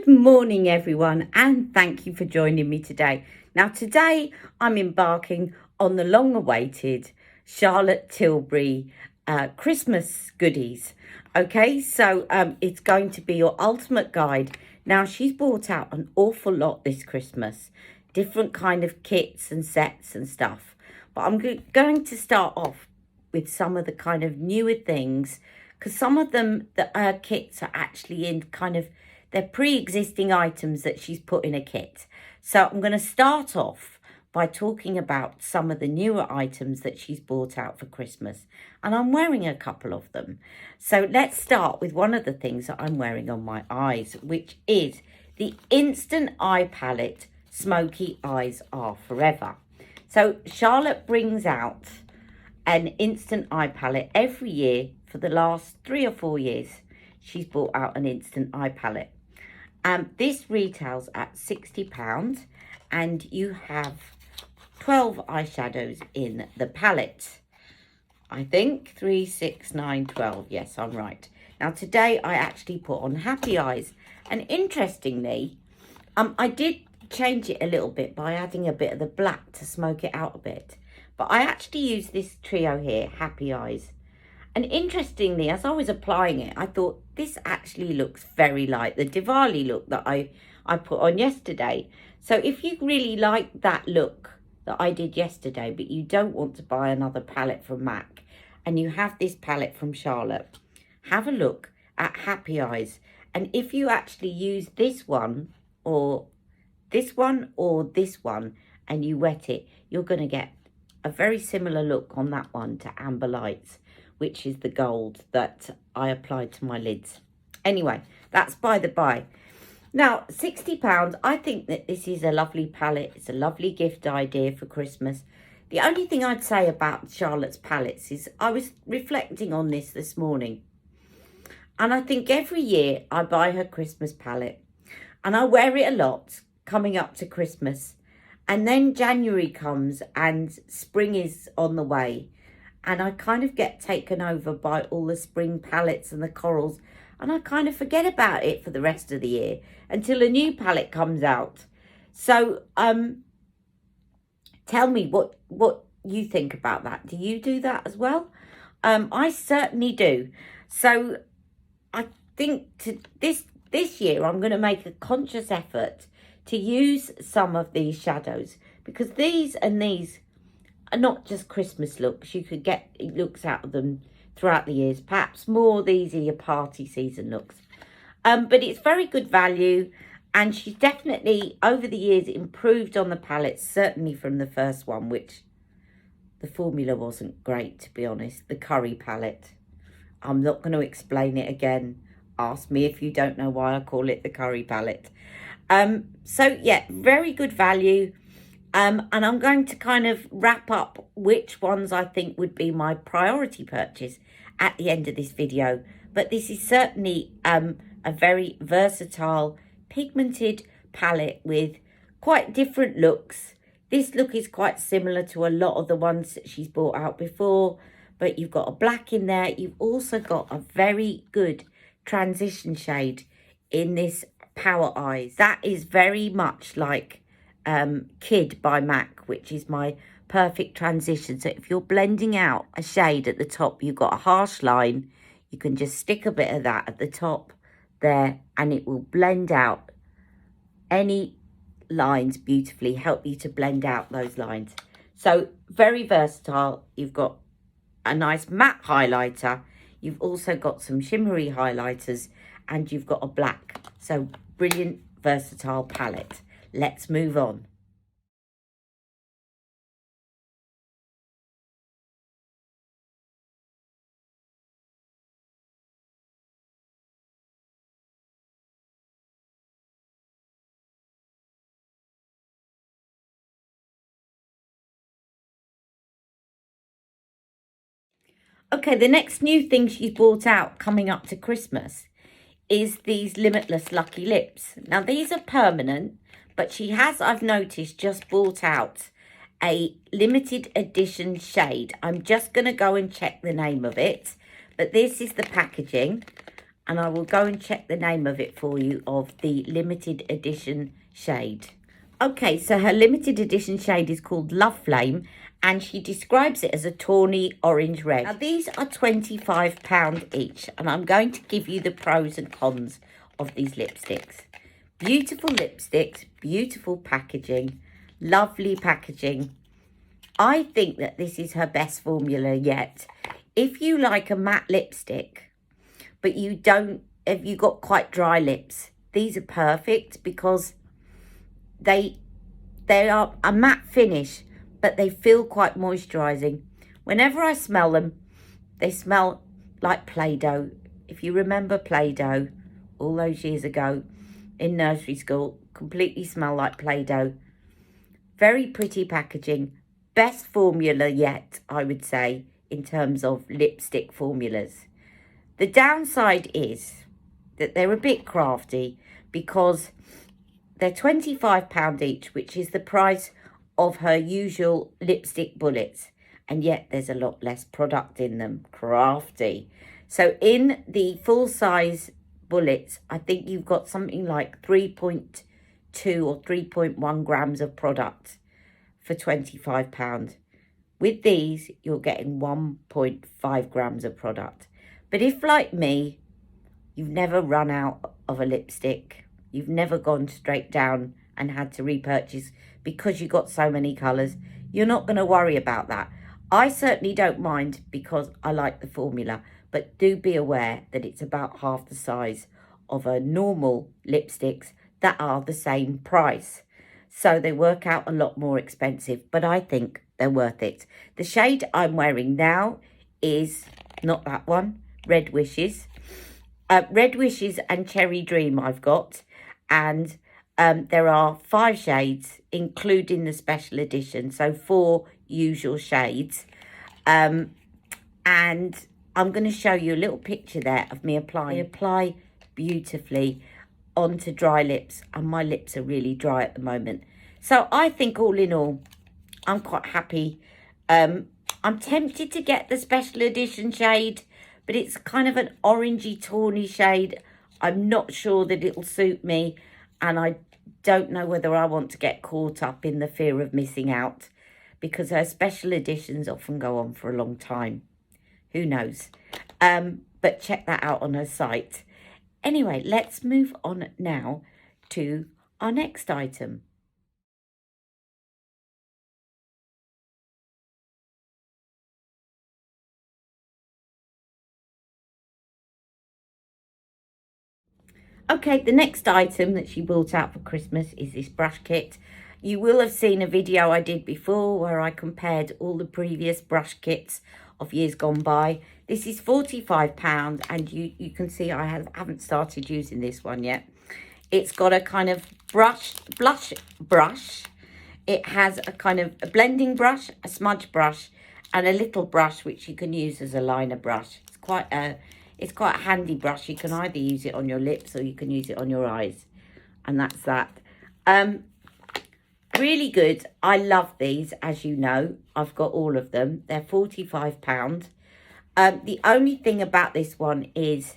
Good morning everyone, and thank you for joining me today. Now today I'm embarking on the long-awaited Charlotte Tilbury Christmas goodies. Okay, so it's going to be your ultimate guide. Now she's brought out an awful lot this Christmas, different kind of kits and sets and stuff, but I'm going to start off with some of the kind of newer things, because some of them, the kits are actually in kind of, they're pre-existing items that she's put in a kit. So I'm going to start off by talking about some of the newer items that she's brought out for Christmas. And I'm wearing a couple of them. So let's start with one of the things that I'm wearing on my eyes, which is the Instant Eye Palette Smoky Eyes Are Forever. So Charlotte brings out an Instant Eye Palette every year for the last 3 or 4 years. She's brought out an Instant Eye Palette. This retails at £60, and you have 12 eyeshadows in the palette. I think 3, 6, 9, 12. Yes, I'm right. Now today I actually put on Happy Eyes, and interestingly, I did change it a little bit by adding a bit of the black to smoke it out a bit. But I actually used this trio here, Happy Eyes. And interestingly, as I was applying it, I thought this actually looks very like the Diwali look that I put on yesterday. So if you really like that look that I did yesterday, but you don't want to buy another palette from MAC, and you have this palette from Charlotte, have a look at Happy Eyes. And if you actually use this one, or this one, or this one, and you wet it, you're going to get a very similar look on that one to Amber Lights, which is the gold that I applied to my lids. Anyway, that's by the by. Now, £60, I think that this is a lovely palette. It's a lovely gift idea for Christmas. The only thing I'd say about Charlotte's palettes is I was reflecting on this morning. And I think every year I buy her Christmas palette. And I wear it a lot coming up to Christmas. And then January comes and spring is on the way. And I kind of get taken over by all the spring palettes and the corals. And I kind of forget about it for the rest of the year until a new palette comes out. So tell me what you think about that. Do you do that as well? I certainly do. So I think this year I'm going to make a conscious effort to use some of these shadows, because these and these are not just Christmas looks. You could get looks out of them throughout the years. Perhaps more these are your party season looks. But it's very good value, and she's definitely over the years improved on the palettes, certainly from the first one, which the formula wasn't great, to be honest. The curry palette. I'm not going to explain it again. Ask me if you don't know why I call it the curry palette. So yeah, very good value. And I'm going to kind of wrap up which ones I think would be my priority purchase at the end of this video. But this is certainly a very versatile pigmented palette with quite different looks. This look is quite similar to a lot of the ones that she's brought out before, but you've got a black in there. You've also got a very good transition shade in this Power Eyes. That is very much like Kid by MAC, which is my perfect transition. So if you're blending out a shade at the top, you've got a harsh line, you can just stick a bit of that at the top there, and it will blend out any lines beautifully, help you to blend out those lines. So very versatile. You've got a nice matte highlighter, you've also got some shimmery highlighters, and you've got a black. So brilliant, versatile palette. Let's move on. Okay, the next new thing she's brought out coming up to Christmas is these Limitless Lucky Lips. Now, these are permanent, but she has, I've noticed, just brought out a limited edition shade. I'm just going to go and check the name of it. But this is the packaging. and I will go and check the name of it for you, of the limited edition shade. Okay, so her limited edition shade is called Love Flame, and she describes it as a tawny orange red. Now, these are £25 each, and I'm going to give you the pros and cons of these lipsticks. Beautiful lipsticks, beautiful packaging, lovely packaging. I think that this is her best formula yet. If you like a matte lipstick, but you don't, if you got quite dry lips, these are perfect because they are a matte finish, but they feel quite moisturising. Whenever I smell them, they smell like Play-Doh. If you remember Play-Doh, all those years ago in nursery school, completely smell like Play-Doh. Very pretty packaging. Best formula yet, I would say, in terms of lipstick formulas. The downside is that they're a bit crafty because they're £25 each, which is the price of her usual lipstick bullets. And yet there's a lot less product in them. Crafty. So in the full size bullets, I think you've got something like 3.2 or 3.1 grams of product for £25. With these, you're getting 1.5 grams of product. But if, like me, you've never run out of a lipstick, you've never gone straight down and had to repurchase because you got so many colours, you're not going to worry about that. I certainly don't mind because I like the formula, but do be aware that it's about half the size of a normal lipsticks that are the same price. So they work out a lot more expensive, but I think they're worth it. The shade I'm wearing now is not that one, Red Wishes. Red Wishes and Cherry Dream I've got, and there are 5 shades, including the special edition, so 4 usual shades. And I'm going to show you a little picture there of me applying. I apply beautifully onto dry lips, and my lips are really dry at the moment. So I think all in all, I'm quite happy. I'm tempted to get the special edition shade, but it's kind of an orangey tawny shade. I'm not sure that it'll suit me, and I don't know whether I want to get caught up in the fear of missing out, because her special editions often go on for a long time. Who knows? But check that out on her site. Anyway, let's move on now to our next item. Okay, the next item that she brought out for Christmas is this brush kit. You will have seen a video I did before where I compared all the previous brush kits of years gone by. This is £45, and you can see I haven't started using this one yet. It's got a kind of blush brush. It has a kind of a blending brush, a smudge brush, and a little brush which you can use as a liner brush. It's quite a handy brush. You can either use it on your lips or you can use it on your eyes. And that's that. Really good. I love these, as you know. I've got all of them. They're £45. The only thing about this one is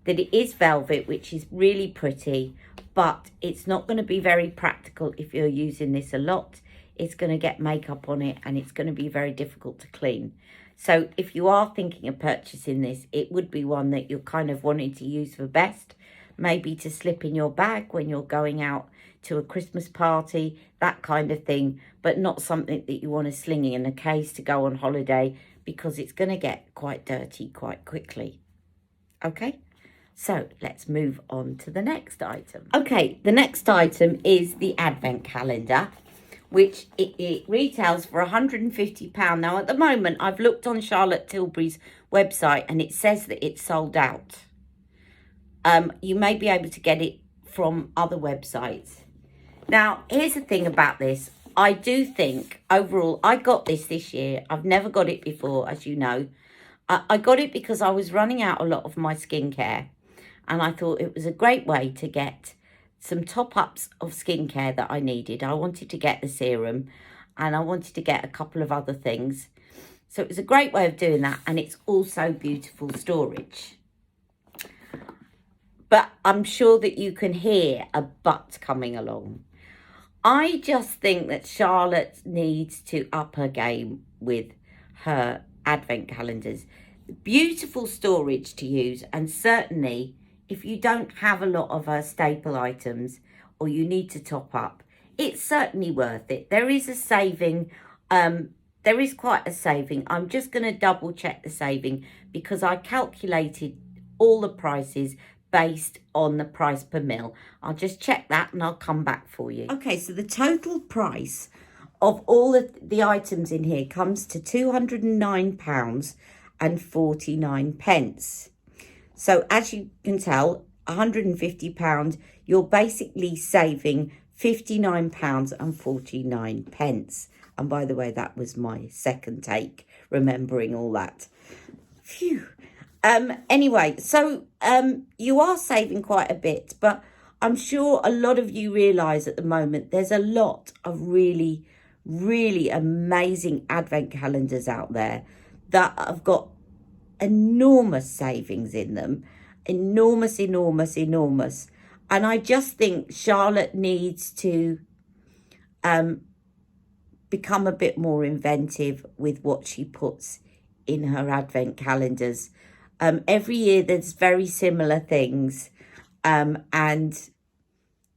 that it is velvet, which is really pretty, but it's not going to be very practical if you're using this a lot. It's going to get makeup on it, and it's going to be very difficult to clean. So if you are thinking of purchasing this, it would be one that you're kind of wanting to use for best, maybe to slip in your bag when you're going out to a Christmas party, that kind of thing, but not something that you want to sling in a case to go on holiday, because it's going to get quite dirty quite quickly. Okay, so let's move on to the next item. Okay, the next item is the Advent calendar, which it retails for £150. Now, at the moment, I've looked on Charlotte Tilbury's website and it says that it's sold out. You may be able to get it from other websites. Now, here's the thing about this. I do think, overall, I got this year. I've never got it before, as you know. I got it because I was running out a lot of my skincare, and I thought it was a great way to get some top-ups of skincare that I needed. I wanted to get the serum, and I wanted to get a couple of other things. So it was a great way of doing that, and it's also beautiful storage. but I'm sure that you can hear a but coming along. I just think that Charlotte needs to up her game with her advent calendars. Beautiful storage to use, and certainly if you don't have a lot of her staple items or you need to top up, it's certainly worth it. There is a saving. There is quite a saving. I'm just going to double check the saving because I calculated all the prices based on the price per mil. I'll just check that and I'll come back for you. Okay, so the total price of all of the items in here comes to £209.49. So as you can tell, £150, you're basically saving £59.49. And by the way, that was my second take, remembering all that. Phew. Anyway, so you are saving quite a bit, but I'm sure a lot of you realise at the moment there's a lot of really, really amazing advent calendars out there that have got enormous savings in them. Enormous. And I just think Charlotte needs to become a bit more inventive with what she puts in her advent calendars. Every year there's very similar things, and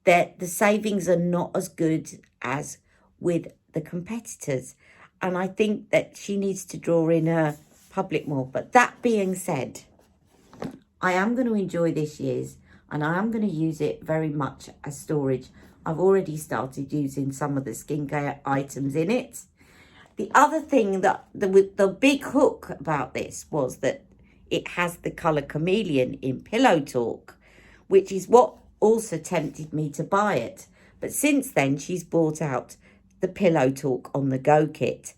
the savings are not as good as with the competitors. And I think that she needs to draw in her public more. But that being said, I am going to enjoy this year's, and I am going to use it very much as storage. I've already started using some of the skincare items in it. The other thing that the big hook about this was that it has the colour Chameleon in Pillow Talk, which is what also tempted me to buy it. But since then, she's brought out the Pillow Talk on the Go kit,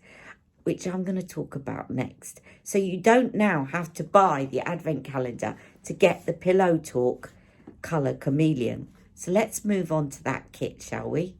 which I'm going to talk about next. So you don't now have to buy the advent calendar to get the Pillow Talk colour Chameleon. So let's move on to that kit, shall we?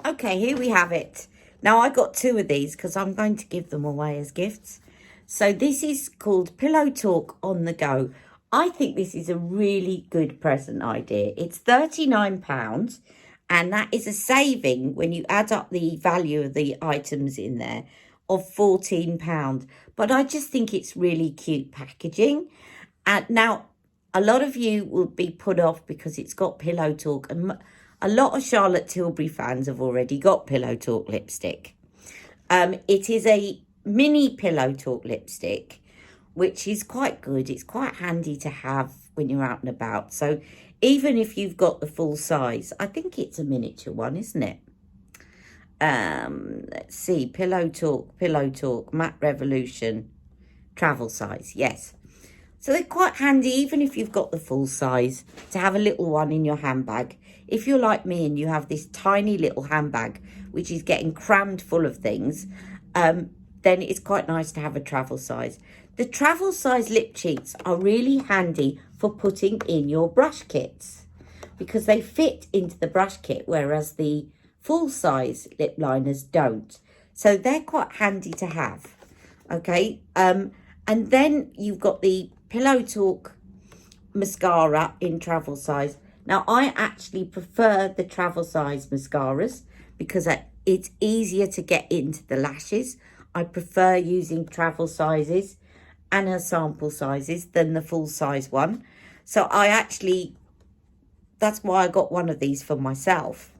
Okay, here we have it. Now, I got 2 of these because I'm going to give them away as gifts. So this is called Pillow Talk on the Go. I think this is a really good present idea. It's £39, and that is a saving when you add up the value of the items in there of £14. But I just think it's really cute packaging. And now, a lot of you will be put off because it's got Pillow Talk, and a lot of Charlotte Tilbury fans have already got Pillow Talk lipstick. It is a mini Pillow Talk lipstick, which is quite good. It's quite handy to have when you're out and about. So even if you've got the full size, I think it's a miniature one, isn't it? Let's see, Pillow Talk, Matte Revolution, travel size, yes. So they're quite handy, even if you've got the full size, to have a little one in your handbag. If you're like me and you have this tiny little handbag, which is getting crammed full of things, then it's quite nice to have a travel size. The travel size lip cheats are really handy for putting in your brush kits because they fit into the brush kit, whereas the full size lip liners don't. So they're quite handy to have. Okay. And then you've got the Pillow Talk mascara in travel size. Now, I actually prefer the travel size mascaras because it's easier to get into the lashes. I prefer using travel sizes and her sample sizes than the full size one. So that's why I got one of these for myself.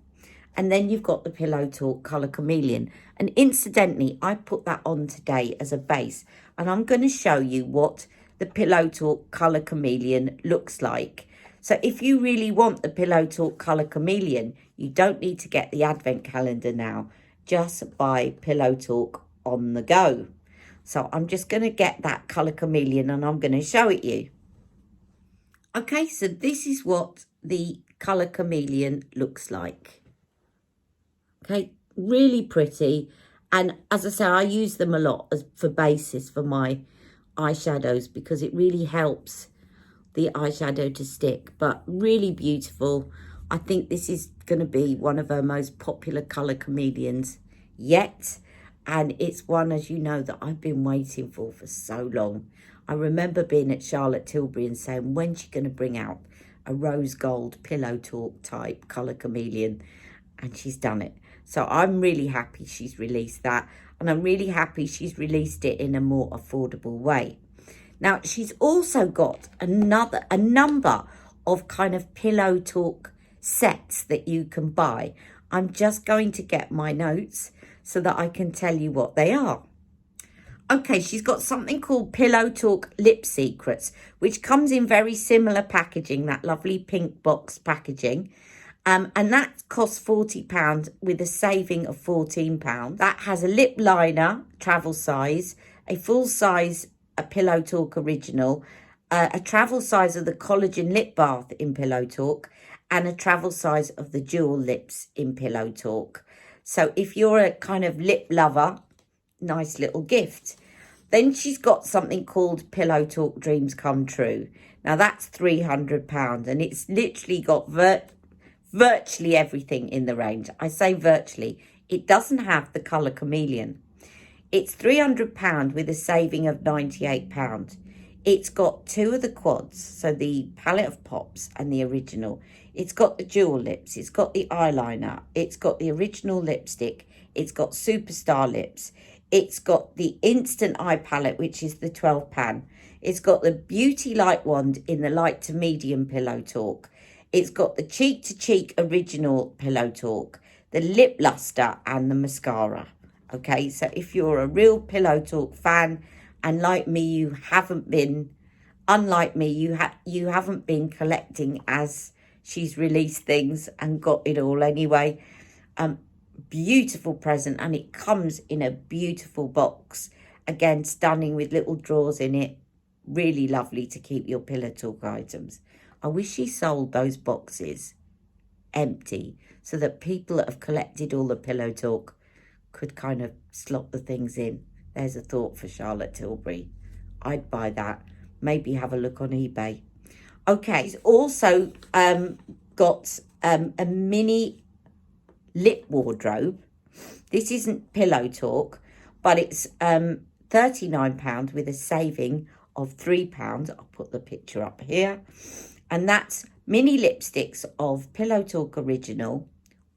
And then you've got the Pillow Talk Colour Chameleon. And incidentally, I put that on today as a base. And I'm going to show you what the Pillow Talk Colour Chameleon looks like. So if you really want the Pillow Talk Colour Chameleon, you don't need to get the advent calendar now. Just buy Pillow Talk on the Go. So I'm just going to get that Colour Chameleon and I'm going to show it you. Okay, so this is what the Colour Chameleon looks like. Okay, really pretty. And as I say, I use them a lot for bases for my eyeshadows because it really helps the eyeshadow to stick. But really beautiful. I think this is going to be one of her most popular Colour Chameleons yet. And it's one, as you know, that I've been waiting for so long. I remember being at Charlotte Tilbury and saying, when's she going to bring out a rose gold pillow talk type colour chameleon, and she's done it. So I'm really happy she's released that, and I'm really happy she's released it in a more affordable way. Now, she's also got a number of kind of pillow talk sets that you can buy. I'm just going to get my notes so that I can tell you what they are. Okay, she's got something called Pillow Talk Lip Secrets, which comes in very similar packaging, that lovely pink box packaging. And that costs £40 with a saving of £14. That has a lip liner, travel size, a full size a Pillow Talk original, a travel size of the collagen lip bath in Pillow Talk, and a travel size of the jewel lips in Pillow Talk. So if you're a kind of lip lover, nice little gift. Then she's got something called Pillow Talk Dreams Come True. Now that's £300, and it's literally got virtually everything in the range. I say virtually. It doesn't have the colour chameleon. It's £300 with a saving of £98. It's got two of the quads, so the palette of pops and the original. It's got the jewel lips. It's got the eyeliner. It's got the original lipstick. It's got superstar lips. It's got the instant eye palette, which is the 12 pan. It's got the beauty light wand in the light to medium Pillow Talk. It's got the cheek to cheek original Pillow Talk, the lip luster, and the mascara. Okay, so if you're a real Pillow Talk fan, and like me, you haven't been, unlike me, you haven't been collecting as she's released things and got it all anyway. Beautiful present, and it comes in a beautiful box. Again, stunning with little drawers in it. Really lovely to keep your Pillow Talk items. I wish she sold those boxes empty so that people that have collected all the Pillow Talk could kind of slot the things in. There's a thought for Charlotte Tilbury. I'd buy that. Maybe have a look on eBay. Okay, it's also got a mini lip wardrobe. This isn't Pillow Talk, but it's £39 with a saving of £3. I'll put the picture up here. And that's mini lipsticks of Pillow Talk Original,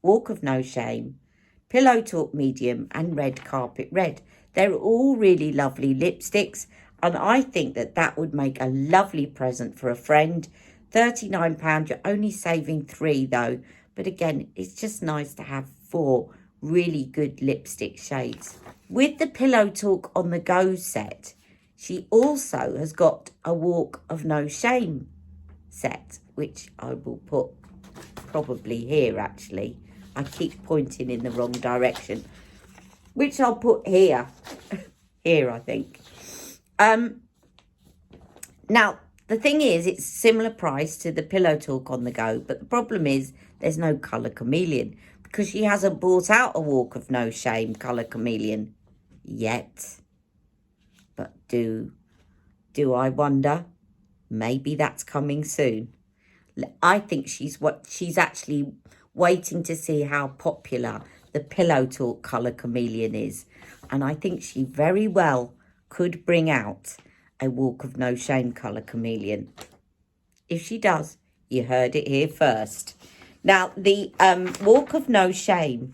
Walk of No Shame, Pillow Talk Medium, and Red Carpet Red. They're all really lovely lipsticks, and I think that would make a lovely present for a friend. £39, you're only saving £3 though. But again, it's just nice to have 4 really good lipstick shades. With the Pillow Talk On The Go set, she also has got a Walk of No Shame set, which I will put probably here actually. I keep pointing in the wrong direction, which I'll put here. Here, I think. Now, the thing is, it's similar price to the Pillow Talk On The Go, but the problem is there's no colour chameleon because she hasn't brought out a Walk of No Shame colour chameleon yet. But do I wonder? Maybe that's coming soon. I think she's actually waiting to see how popular the Pillow Talk colour chameleon is. And I think she very well could bring out a Walk of No Shame colour chameleon. If she does, you heard it here first. Now, the Walk of No Shame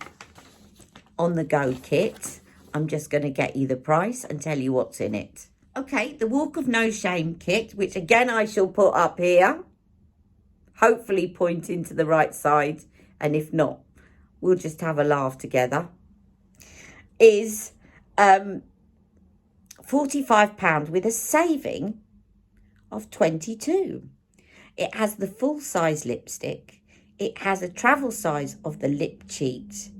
On The Go kit, I'm just going to get you the price and tell you what's in it. Okay, the Walk of No Shame kit, which again I shall put up here, hopefully pointing to the right side, and if not, we'll just have a laugh together, is £45 with a saving of £22. It has the full size lipstick. It has a travel size of the lip cheat.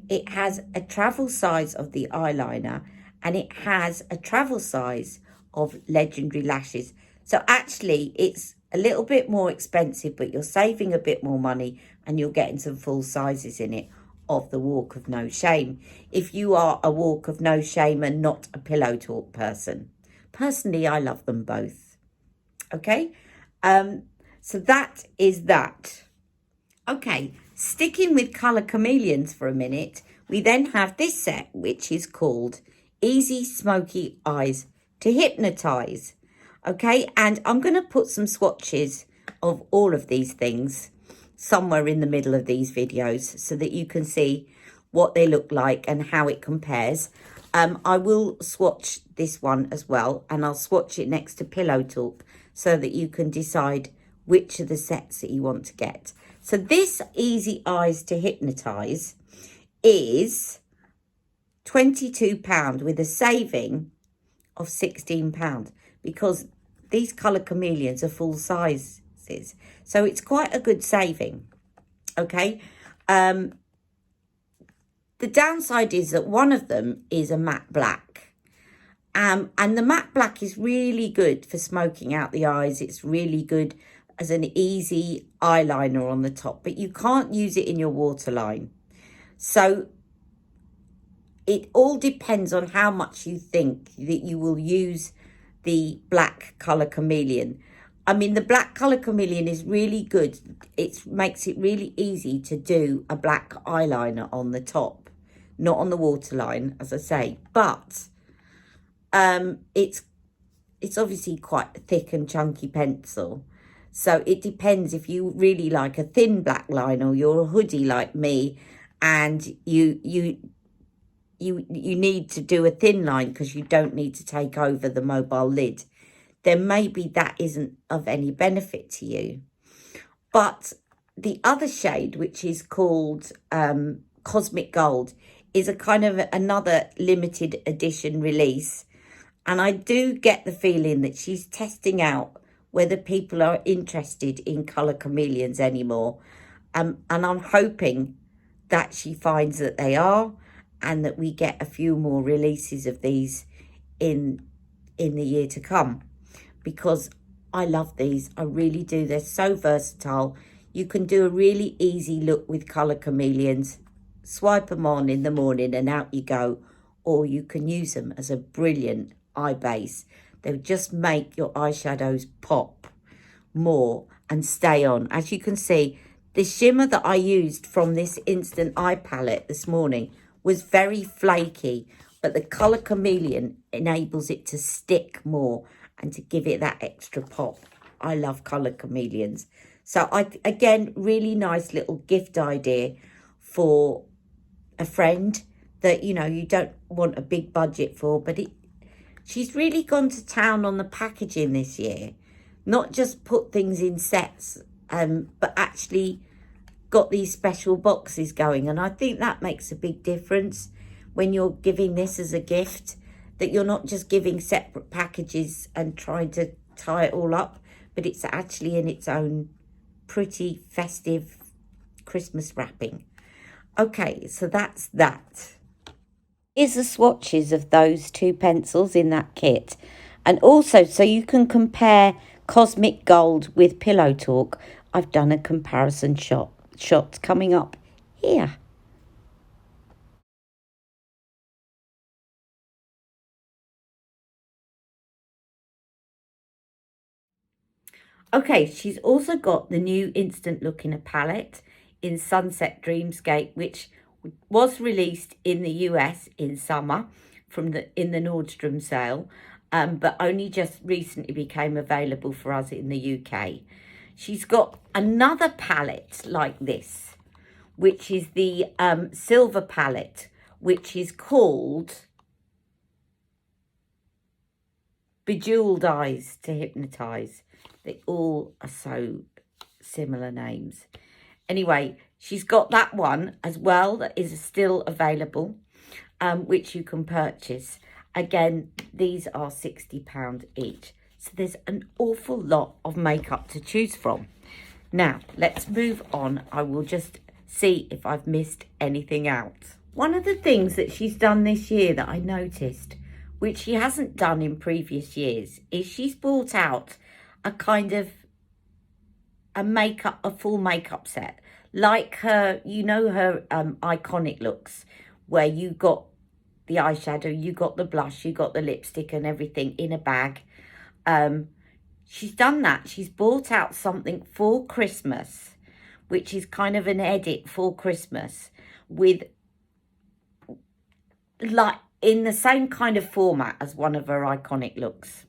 It has a travel size of the eyeliner, and it has a travel size of Legendary lashes. So actually it's a little bit more expensive, but you're saving a bit more money and you're getting some full sizes in it of the Walk of No Shame, if you are a Walk of No Shame and not a Pillow Talk person. Personally, I love them both. Okay, so that is that. Okay, sticking with colour chameleons for a minute, we then have this set, which is called Easy Smoky Eyes to Hypnotize. Okay, and I'm going to put some swatches of all of these things somewhere in the middle of these videos so that you can see what they look like and how it compares. I will swatch this one as well, and I'll swatch it next to Pillow Talk so that you can decide which of the sets that you want to get. So this Easy Eyes to Hypnotize is £22 with a saving of £16 because these colour chameleons are full sizes. So it's quite a good saving, okay? The downside is that one of them is a matte black. And the matte black is really good for smoking out the eyes. It's really good as an easy eyeliner on the top, but you can't use it in your waterline. So it all depends on how much you think that you will use the black colour chameleon. I mean, the black colour chameleon is really good. It makes it really easy to do a black eyeliner on the top. Not on the waterline, as I say, but it's obviously quite a thick and chunky pencil. So it depends if you really like a thin black line or you're a hoodie like me and you need to do a thin line because you don't need to take over the mobile lid, then maybe that isn't of any benefit to you. But the other shade, which is called Cosmic Gold, is a kind of another limited edition release. And I do get the feeling that she's testing out whether people are interested in colour chameleons anymore. And I'm hoping that she finds that they are and that we get a few more releases of these in the year to come. Because I love these. I really do. They're so versatile. You can do a really easy look with colour chameleons. Swipe them on in the morning and out you go, or you can use them as a brilliant eye base. They'll just make your eyeshadows pop more and stay on. As you can see, the shimmer that I used from this Instant Eye palette this morning was very flaky, but the colour chameleon enables it to stick more and to give it that extra pop. I love colour chameleons. So again, really nice little gift idea for a friend that, you know, you don't want a big budget for, but she's really gone to town on the packaging this year. Not just put things in sets, but actually got these special boxes going. And I think that makes a big difference when you're giving this as a gift, that you're not just giving separate packages and trying to tie it all up, but it's actually in its own pretty festive Christmas wrapping. Okay, so that's that. Here's the swatches of those two pencils in that kit. And also, so you can compare Cosmic Gold with Pillow Talk, I've done a comparison shot coming up here. Okay, she's also got the new Instant Look in a palette in Sunset Dreamscape, which was released in the US in summer in the Nordstrom sale, but only just recently became available for us in the UK. She's got another palette like this, which is the silver palette, which is called Bejeweled Eyes to Hypnotize. They all are so similar names. Anyway, she's got that one as well that is still available, which you can purchase. Again, these are £60 each. So there's an awful lot of makeup to choose from. Now, let's move on. I will just see if I've missed anything out. One of the things that she's done this year that I noticed, which she hasn't done in previous years, is she's brought out a kind of a full makeup set, like her, you know, her iconic looks, where you got the eyeshadow, you got the blush, you got the lipstick and everything in a bag. She's done that. She's brought out something for Christmas, which is kind of an edit for Christmas with, like, in the same kind of format as one of her iconic looks.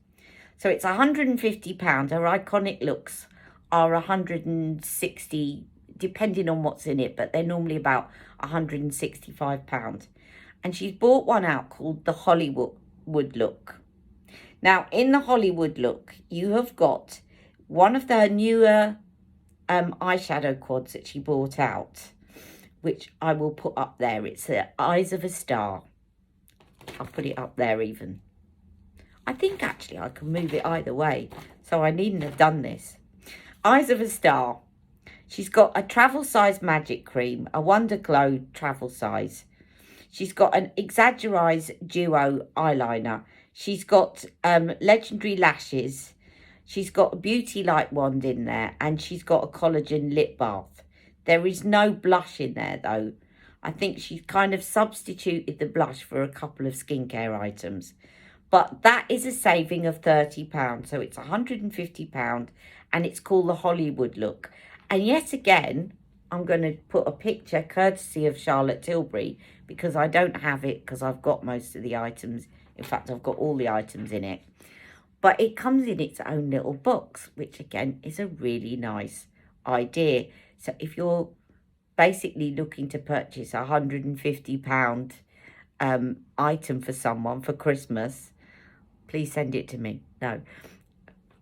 So it's £150. Her iconic looks are 160, depending on what's in it, but they're normally about £165. And she's bought one out called the Hollywood look. Now, in the Hollywood look, you have got one of the newer eyeshadow quads that she brought out, which I will put up there. It's the Eyes of a Star. I'll put it up there even. I think actually I can move it either way, so I needn't have done this. Eyes of a Star. She's got a travel size magic cream, a Wonder Glow travel size. She's got an Exaggerize Duo eyeliner. She's got Legendary Lashes. She's got a Beauty Light Wand in there, and she's got a collagen lip bath. There is no blush in there though. I think she's kind of substituted the blush for a couple of skincare items. But that is a saving of £30. So it's £150, and it's called the Hollywood look. And yet again, I'm going to put a picture courtesy of Charlotte Tilbury, because I don't have it because I've got most of the items. In fact, I've got all the items in it. But it comes in its own little box, which again is a really nice idea. So if you're basically looking to purchase a £150 item for someone for Christmas, please send it to me. No.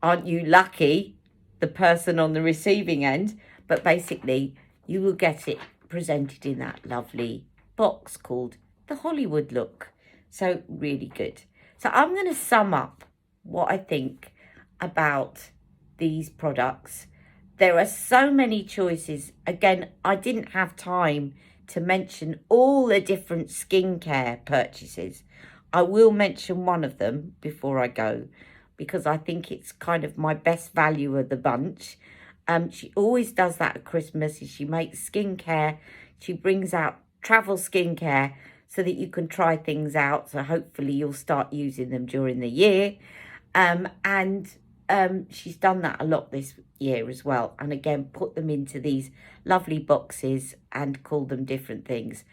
Aren't you lucky, the person on the receiving end? But basically, you will get it presented in that lovely box called the Hollywood look. So really good. So I'm going to sum up what I think about these products. There are so many choices. Again, I didn't have time to mention all the different skincare purchases. I will mention one of them before I go, because I think it's kind of my best value of the bunch. She always does that at Christmas. She makes skincare. She brings out travel skincare so that you can try things out. So hopefully you'll start using them during the year. She's done that a lot this year as well. And again, put them into these lovely boxes and call them different things.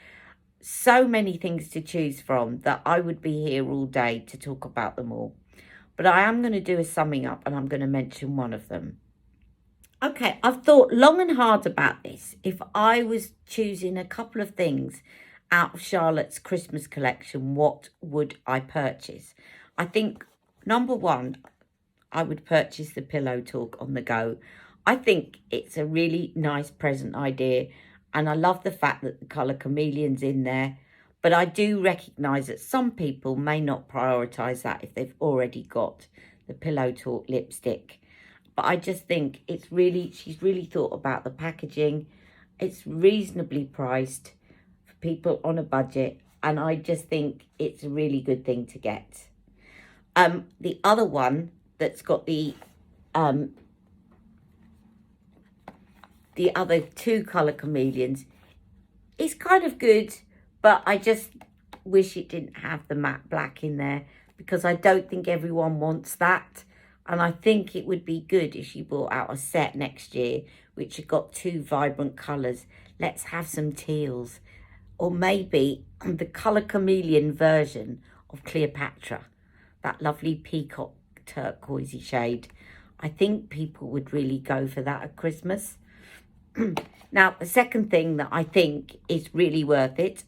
So many things to choose from that I would be here all day to talk about them all. But I am going to do a summing up, and I'm going to mention one of them. Okay, I've thought long and hard about this. If I was choosing a couple of things out of Charlotte's Christmas collection, what would I purchase? I think, number one, I would purchase the Pillow Talk on the go. I think it's a really nice present idea, and I love the fact that the colour Chameleon's in there. But I do recognise that some people may not prioritise that if they've already got the Pillow Talk lipstick. But I just think she's really thought about the packaging. It's reasonably priced for people on a budget, and I just think it's a really good thing to get. The other one that's got the other two colour Chameleons is kind of good, but I just wish it didn't have the matte black in there, because I don't think everyone wants that. And I think it would be good if she brought out a set next year which had got two vibrant colours. Let's have some teals. Or maybe the colour Chameleon version of Cleopatra. That lovely peacock turquoisey shade. I think people would really go for that at Christmas. Now, the second thing that I think is really worth it,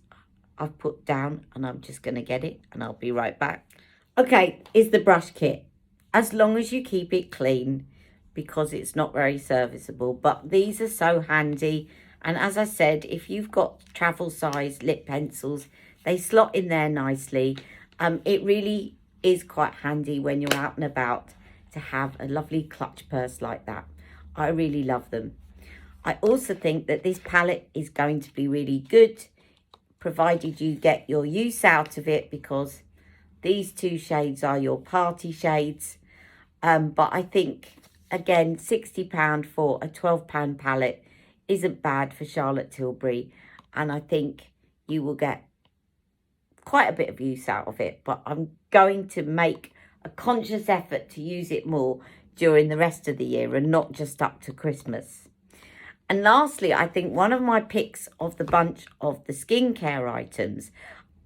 I've put down, and I'm just going to get it and I'll be right back. Okay, is the brush kit. As long as you keep it clean, because it's not very serviceable. But these are so handy. And as I said, if you've got travel size lip pencils, they slot in there nicely. It really is quite handy when you're out and about to have a lovely clutch purse like that. I really love them. I also think that this palette is going to be really good, provided you get your use out of it, because these two shades are your party shades. But I think, again, £60 for a £12 palette isn't bad for Charlotte Tilbury. And I think you will get quite a bit of use out of it. But I'm going to make a conscious effort to use it more during the rest of the year and not just up to Christmas. And lastly, I think one of my picks of the bunch of the skincare items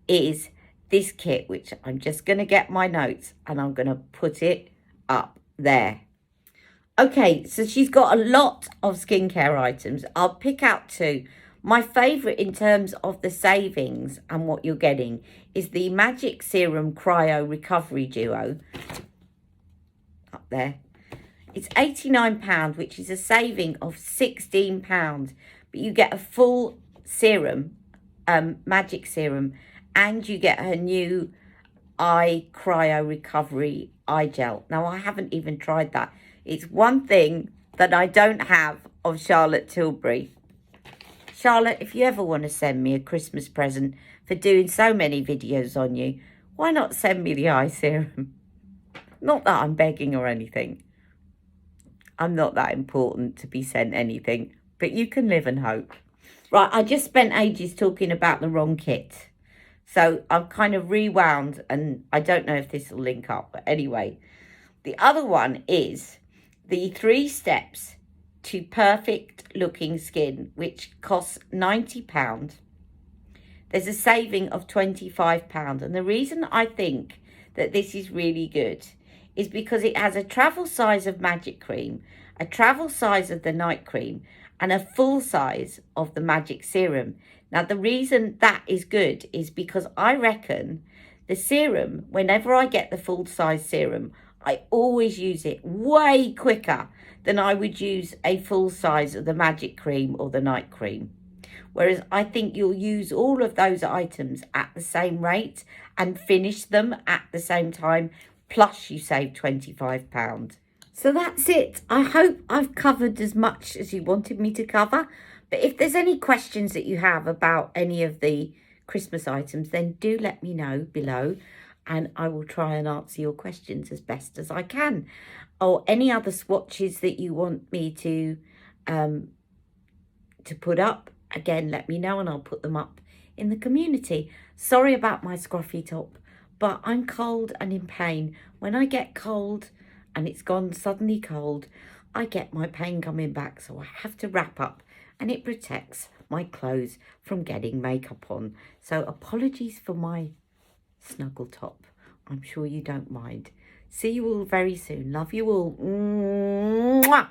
is this kit, which I'm just going to get my notes and I'm going to put it up there. Okay, so she's got a lot of skincare items. I'll pick out two. My favourite in terms of the savings and what you're getting is the Magic Serum Cryo Recovery Duo. Up there. It's £89, which is a saving of £16. But you get a full serum, magic serum, and you get her new eye cryo recovery eye gel. Now, I haven't even tried that. It's one thing that I don't have of Charlotte Tilbury. Charlotte, if you ever want to send me a Christmas present for doing so many videos on you, why not send me the eye serum? Not that I'm begging or anything. I'm not that important to be sent anything, but you can live and hope. Right, I just spent ages talking about the wrong kit. So I've kind of rewound, and I don't know if this will link up. But anyway, the other one is the 3 steps to perfect looking skin, which costs £90. There's a saving of £25. And the reason I think that this is really good is because it has a travel size of magic cream, a travel size of the night cream, and a full size of the magic serum. Now, the reason that is good is because I reckon the serum, whenever I get the full size serum, I always use it way quicker than I would use a full size of the magic cream or the night cream. Whereas I think you'll use all of those items at the same rate and finish them at the same time, plus you save £25. So that's it. I hope I've covered as much as you wanted me to cover. But if there's any questions that you have about any of the Christmas items, then do let me know below, and I will try and answer your questions as best as I can. Or any other swatches that you want me to put up, again, let me know and I'll put them up in the community. Sorry about my scruffy top, but I'm cold and in pain. When I get cold and it's gone suddenly cold, I get my pain coming back, so I have to wrap up, and it protects my clothes from getting makeup on. So apologies for my snuggle top. I'm sure you don't mind. See you all very soon. Love you all. Mwah!